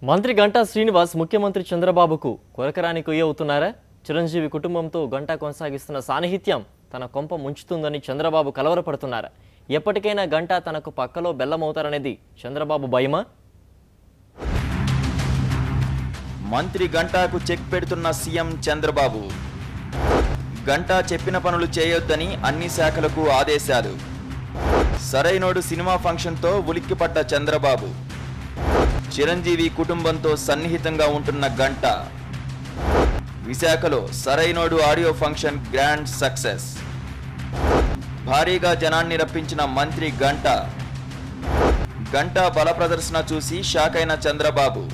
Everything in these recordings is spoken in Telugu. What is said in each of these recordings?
మంత్రి గంటా శ్రీనివాస్ ముఖ్యమంత్రి చంద్రబాబుకు కొరకరాని కొయ్య అవుతున్నారా? చిరంజీవి కుటుంబంతో గంటా కొనసాగిస్తున్న సాన్నిహిత్యం తన కొంప ముంచుతుందని చంద్రబాబు కలవరపడుతున్నారా? ఎప్పటికైనా గంటా తనకు పక్కలో బెల్లమవుతారనేది చంద్రబాబు భయమా? మంత్రి గంటాకు చెక్ పెడుతున్న సీఎం చంద్రబాబు. గంటా చెప్పిన పనులు చేయొద్దని అన్ని శాఖలకు ఆదేశాలు. సరైనోడు సినిమా ఫంక్షన్తో ఉలిక్కిపడ్డ చంద్రబాబు. చిరంజీవి కుటుంబంతో సన్నిహితంగా ఉంటున్న గంటా. విశాఖలో Sarrainodu audio function grand success. భారీగా జనాన్ని రప్పించిన మంత్రి గంటా. గంటా బల ప్రదర్శన చూసి షాక్ అయిన చంద్రబాబు.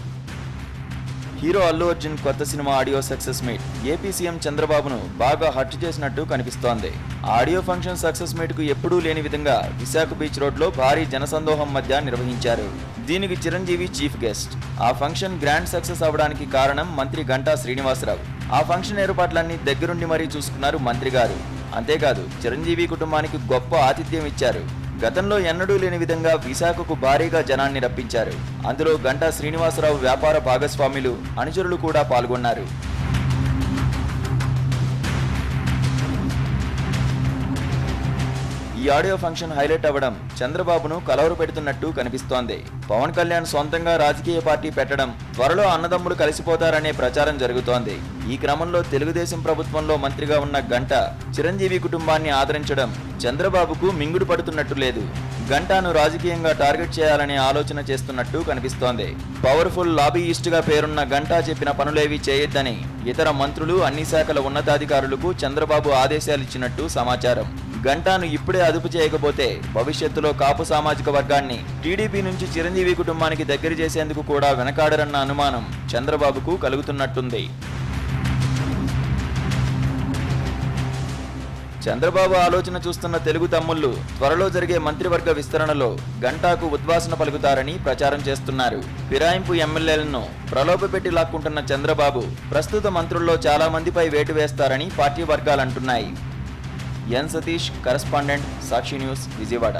హీరో అల్లు అర్జున్ కొత్త cinema audio success meet AP CM చంద్రబాబును బాగా హర్ట్ చేసినట్టు కనిపిస్తోంది. ఆడియో ఫంక్షన్ సక్సెస్ మీట్ కు ఎప్పుడూ లేని విధంగా విశాఖ బీచ్ రోడ్ లో భారీ జనసందోహం మధ్య నిర్వహించారు. దీనికి చిరంజీవి చీఫ్ గెస్ట్. ఆ ఫంక్షన్ గ్రాండ్ సక్సెస్ అవడానికి కారణం మంత్రి గంటా శ్రీనివాసరావు. ఆ ఫంక్షన్ ఏర్పాట్లన్నీ దగ్గరుండి మరీ చూసుకున్నారు మంత్రి గారు. అంతేకాదు చిరంజీవి కుటుంబానికి గొప్ప ఆతిథ్యం ఇచ్చారు. గతంలో ఎన్నడూ లేని విధంగా విశాఖకు భారీగా జనాన్ని రప్పించారు. అందులో గంటా శ్రీనివాసరావు వ్యాపార భాగస్వాములు, అనుచరులు కూడా పాల్గొన్నారు. ఈ ఆడియో ఫంక్షన్ హైలైట్ అవ్వడం చంద్రబాబును కలవరు పెడుతున్నట్టు కనిపిస్తోంది. పవన్ కళ్యాణ్ సొంతంగా రాజకీయ పార్టీ పెట్టడం, త్వరలో అన్నదమ్ములు కలిసిపోతారనే ప్రచారం జరుగుతోంది. ఈ క్రమంలో తెలుగుదేశం ప్రభుత్వంలో మంత్రిగా ఉన్న గంటా చిరంజీవి కుటుంబాన్ని ఆదరించడం చంద్రబాబుకు మింగుడు పడుతున్నట్టు లేదు. గంటాను రాజకీయంగా టార్గెట్ చేయాలనే ఆలోచన చేస్తున్నట్టు కనిపిస్తోంది. పవర్ఫుల్ లాబీయిస్ట్ గా పేరున్న గంటా చెప్పిన పనులేవీ చేయొద్దని ఇతర మంత్రులు, అన్ని శాఖల ఉన్నతాధికారులకు చంద్రబాబు ఆదేశాలిచ్చినట్టు సమాచారం. గంటాను ఇప్పుడే అదుపు చేయకపోతే భవిష్యత్తులో కాపు సామాజిక వర్గాన్ని టీడీపీ నుంచి చిరంజీవి కుటుంబానికి దగ్గర చేసేందుకు కూడా వెనకాడరన్న అనుమానం చంద్రబాబుకు కలుగుతున్నట్టుంది. చంద్రబాబు ఆలోచన చూస్తున్న తెలుగు తమ్ముళ్లు త్వరలో జరిగే మంత్రివర్గ విస్తరణలో గంటాకు ఉద్వాసన పలుకుతారని ప్రచారం చేస్తున్నారు. ఫిరాయింపు ఎమ్మెల్యేలను ప్రలోభపెట్టి లాక్కుంటున్న చంద్రబాబు ప్రస్తుత మంత్రుల్లో చాలా మందిపై వేటు వేస్తారని పార్టీ వర్గాలంటున్నాయి. ఎన్ సతీష్, కరెస్పాండెంట్, సాక్షి న్యూస్, విజయవాడ.